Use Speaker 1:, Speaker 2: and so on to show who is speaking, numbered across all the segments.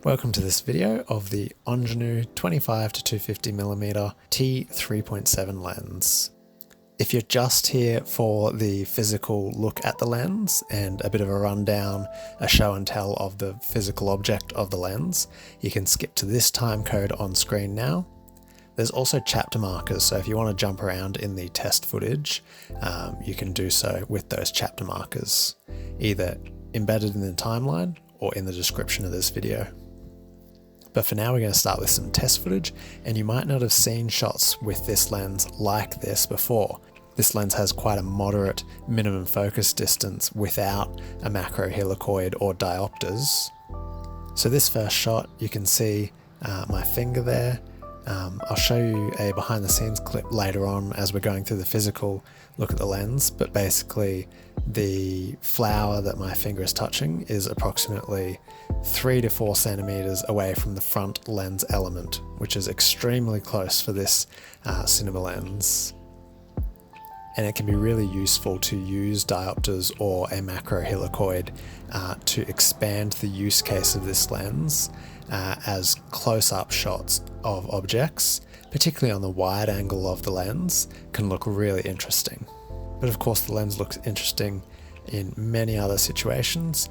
Speaker 1: Welcome to this video of the Angenieux 25-250mm T3.7 lens. If you're just here for the physical look at the lens and a bit of a rundown, a show and tell of the physical object of the lens, you can skip to this time code on screen now. There's also chapter markers, so if you want to jump around in the test footage, you can do so with those chapter markers, either embedded in the timeline or in the description of this video. But for now, we're going to start with some test footage, and you might not have seen shots with this lens like this before. This lens has quite a moderate minimum focus distance without a macro helicoid or diopters. So this first shot, you can see my finger there. I'll show you a behind the scenes clip later on as we're going through the physical look at the lens, but basically the flower that my finger is touching is approximately 3 to 4 centimeters away from the front lens element, which is extremely close for this cinema lens. And it can be really useful to use diopters or a macro helicoid to expand the use case of this lens as close-up shots of objects, particularly on the wide angle of the lens, can look really interesting. But of course the lens looks interesting in many other situations,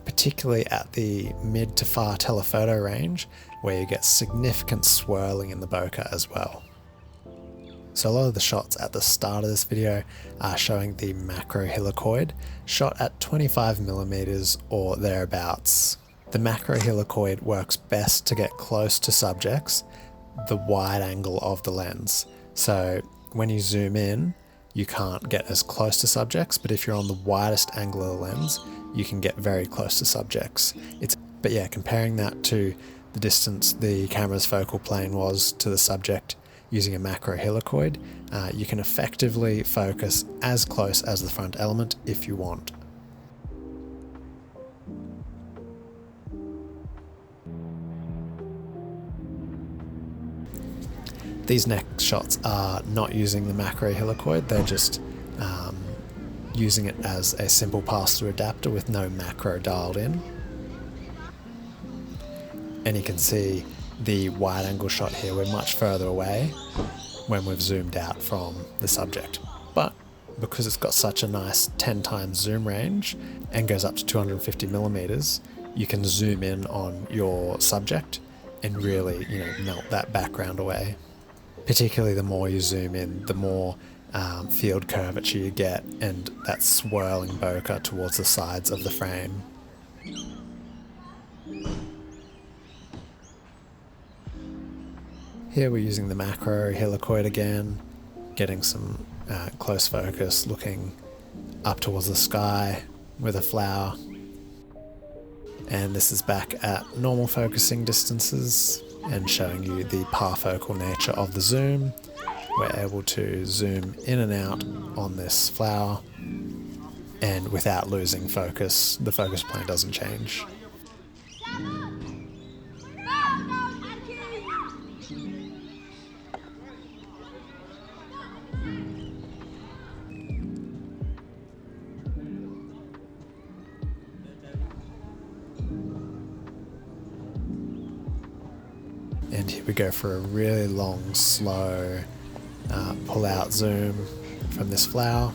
Speaker 1: particularly at the mid to far telephoto range, where you get significant swirling in the bokeh as well. So a lot of the shots at the start of this video are showing the macro helicoid shot at 25mm or thereabouts. The macro helicoid works best to get close to subjects, the wide angle of the lens. So when you zoom in, you can't get as close to subjects, but if you're on the widest angle of the lens, you can get very close to subjects. But yeah, comparing that to the distance the camera's focal plane was to the subject using a macro helicoid, you can effectively focus as close as the front element if you want. These next shots are not using the macro helicoid, they're just using it as a simple pass-through adapter with no macro dialed in. And you can see the wide angle shot here, we're much further away when we've zoomed out from the subject. But because it's got such a nice 10 times zoom range and goes up to 250mm, you can zoom in on your subject and really, melt that background away. Particularly the more you zoom in, the more field curvature you get and that swirling bokeh towards the sides of the frame. Here we're using the macro helicoid again, getting some close focus, looking up towards the sky with a flower. And this is back at normal focusing distances and showing you the parfocal nature of the zoom. We're able to zoom in and out on this flower, and without losing focus, the focus plane doesn't change. And here we go for a really long, slow pull-out zoom from this flower.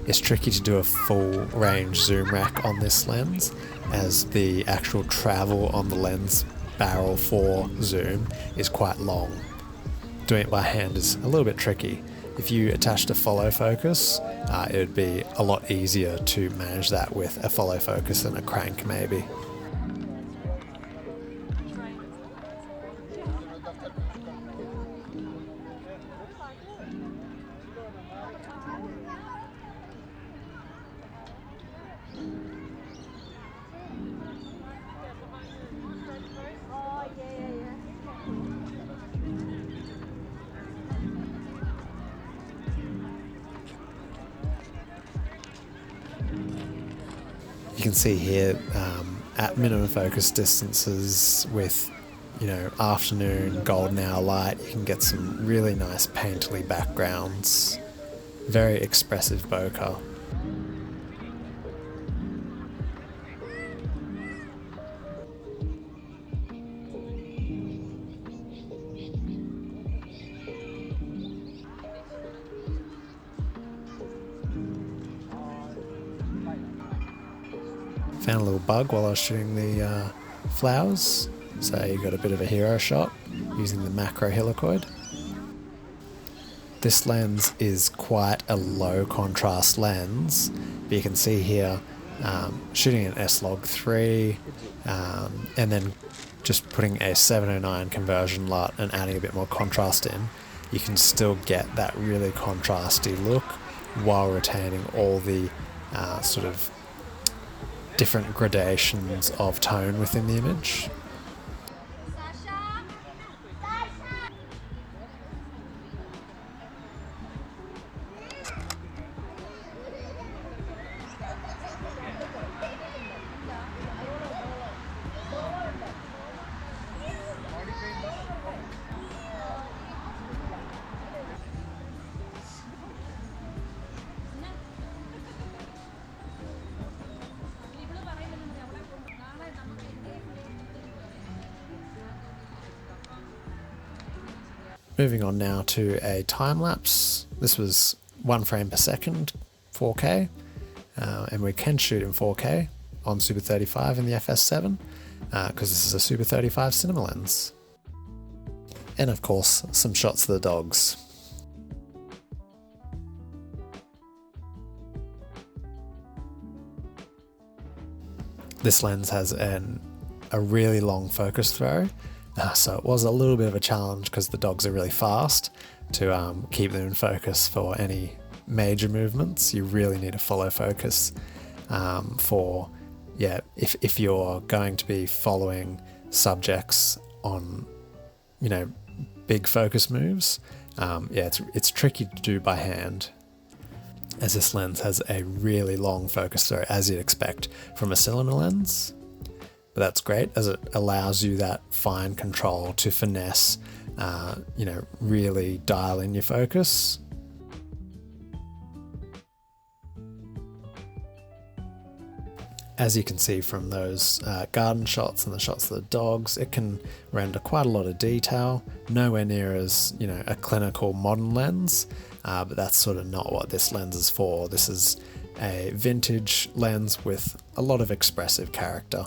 Speaker 1: It's tricky to do a full range zoom rack on this lens, as the actual travel on the lens barrel for zoom is quite long. Doing it by hand is a little bit tricky. If you attached a follow focus, it would be a lot easier to manage that with a follow focus and a crank maybe. You can see here at minimum focus distances with, afternoon golden hour light, you can get some really nice painterly backgrounds. Very expressive bokeh. Found a little bug while I was shooting the flowers, so you got a bit of a hero shot using the macro helicoid. This lens is quite a low contrast lens, but you can see here shooting an S-Log3 and then just putting a 709 conversion LUT and adding a bit more contrast in, you can still get that really contrasty look while retaining all the sort of different gradations of tone within the image. Moving on now to a time lapse. This was 1 frame per second, 4K, and we can shoot in 4K on Super 35 in the FS7 because this is a Super 35 cinema lens. And of course, some shots of the dogs. This lens has a really long focus throw. So it was a little bit of a challenge because the dogs are really fast to keep them in focus for any major movements. You really need to follow focus if you're going to be following subjects on, big focus moves. It's tricky to do by hand, as this lens has a really long focus throw, as you'd expect from a cylinder lens. But that's great as it allows you that fine control to finesse, really dial in your focus. As you can see from those garden shots and the shots of the dogs, it can render quite a lot of detail, nowhere near as, a clinical modern lens, but that's sort of not what this lens is for. This is a vintage lens with a lot of expressive character.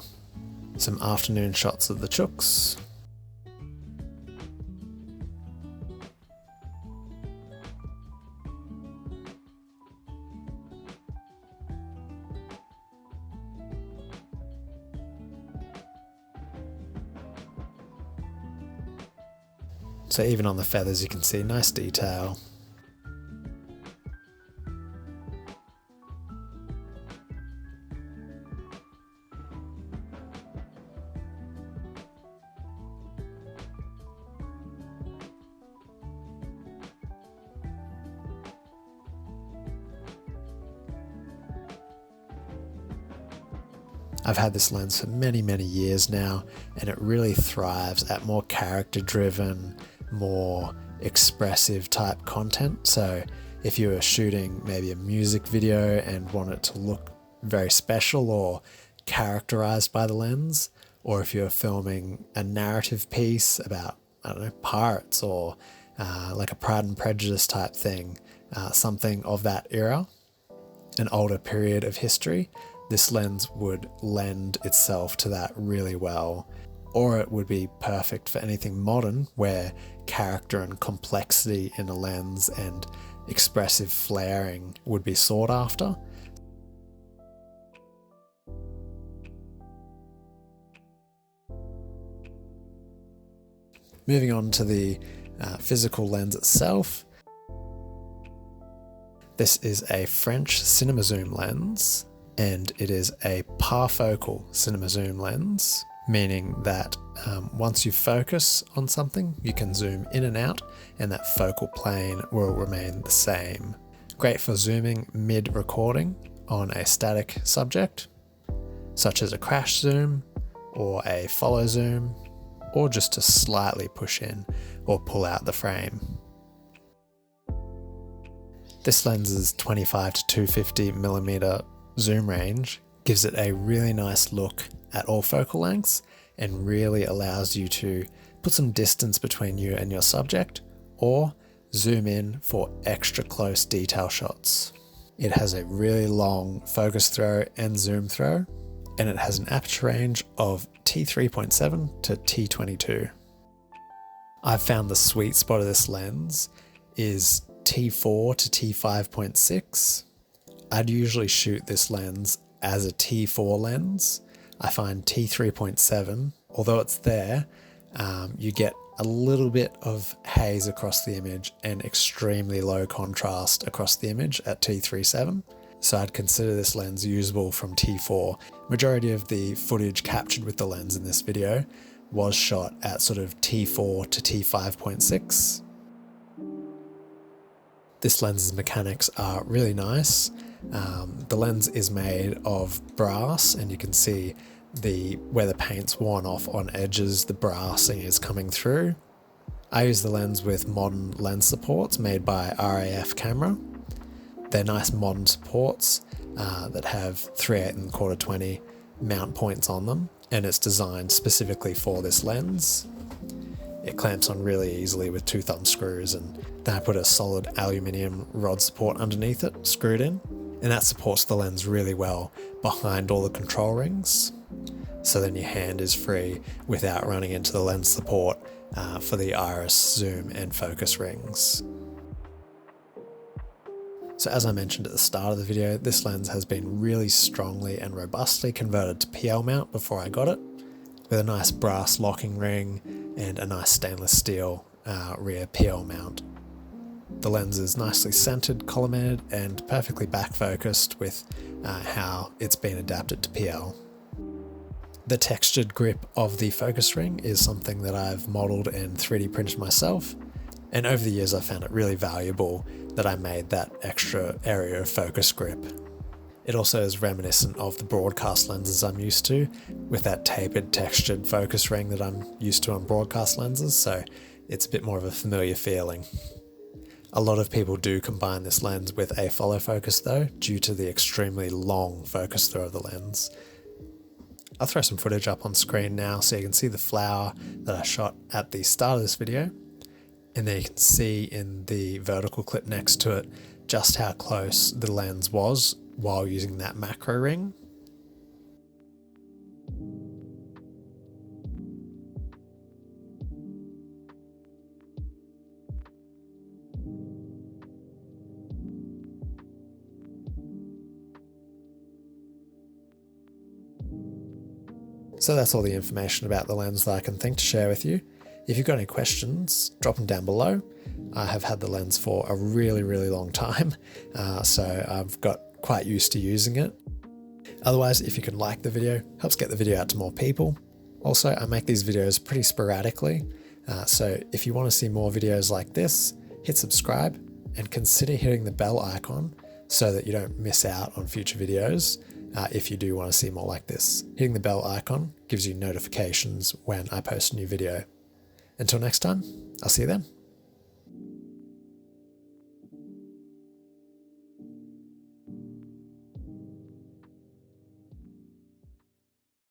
Speaker 1: Some afternoon shots of the chooks. So even on the feathers you can see nice detail. I've had this lens for many, many years now, and it really thrives at more character-driven, more expressive type content. So if you were shooting maybe a music video and want it to look very special or characterized by the lens, or if you're filming a narrative piece about, pirates or like a Pride and Prejudice type thing, something of that era, an older period of history, this lens would lend itself to that really well. Or it would be perfect for anything modern where character and complexity in a lens and expressive flaring would be sought after. Moving on to the physical lens itself. This is a French cinema zoom lens, and it is a parfocal cinema zoom lens, meaning that once you focus on something, you can zoom in and out, and that focal plane will remain the same. Great for zooming mid-recording on a static subject, such as a crash zoom or a follow zoom, or just to slightly push in or pull out the frame. This lens's 25-250mm zoom range gives it a really nice look at all focal lengths and really allows you to put some distance between you and your subject, or zoom in for extra close detail shots. It has a really long focus throw and zoom throw, and it has an aperture range of T3.7 to T22. I've found the sweet spot of this lens is T4 to T5.6. I'd usually shoot this lens as a T4 lens. I find T3.7, although it's there, you get a little bit of haze across the image and extremely low contrast across the image at T3.7. So I'd consider this lens usable from T4. Majority of the footage captured with the lens in this video was shot at sort of T4 to T5.6. This lens's mechanics are really nice. The lens is made of brass, and you can see where the paint's worn off on edges, the brassing is coming through. I use the lens with modern lens supports made by RAF Camera. They're nice modern supports that have 3/8 1/4 20 mount points on them, and it's designed specifically for this lens. It clamps on really easily with 2 thumb screws, and then I put a solid aluminium rod support underneath it, screwed in, and that supports the lens really well behind all the control rings. So then your hand is free without running into the lens support for the iris, zoom and focus rings. So as I mentioned at the start of the video, this lens has been really strongly and robustly converted to PL mount before I got it, with a nice brass locking ring and a nice stainless steel rear PL mount. The lens is nicely centered, collimated and perfectly back focused with how it's been adapted to PL. The textured grip of the focus ring is something that I've modeled and 3D printed myself, and over the years I found it really valuable that I made that extra area of focus grip. It also is reminiscent of the broadcast lenses I'm used to, with that tapered textured focus ring that I'm used to on broadcast lenses, so it's a bit more of a familiar feeling. A lot of people do combine this lens with a follow focus though, due to the extremely long focus throw of the lens. I'll throw some footage up on screen now so you can see the flower that I shot at the start of this video, and then you can see in the vertical clip next to it just how close the lens was while using that macro ring. So that's all the information about the lens that I can think to share with you. If you've got any questions, drop them down below. I have had the lens for a really, really long time, so I've got quite used to using it. Otherwise, if you can like the video, helps get the video out to more people. Also, I make these videos pretty sporadically, so if you want to see more videos like this, hit subscribe and consider hitting the bell icon so that you don't miss out on future videos. If you do want to see more like this, hitting the bell icon gives you notifications when I post a new video. Until next time, I'll see you then.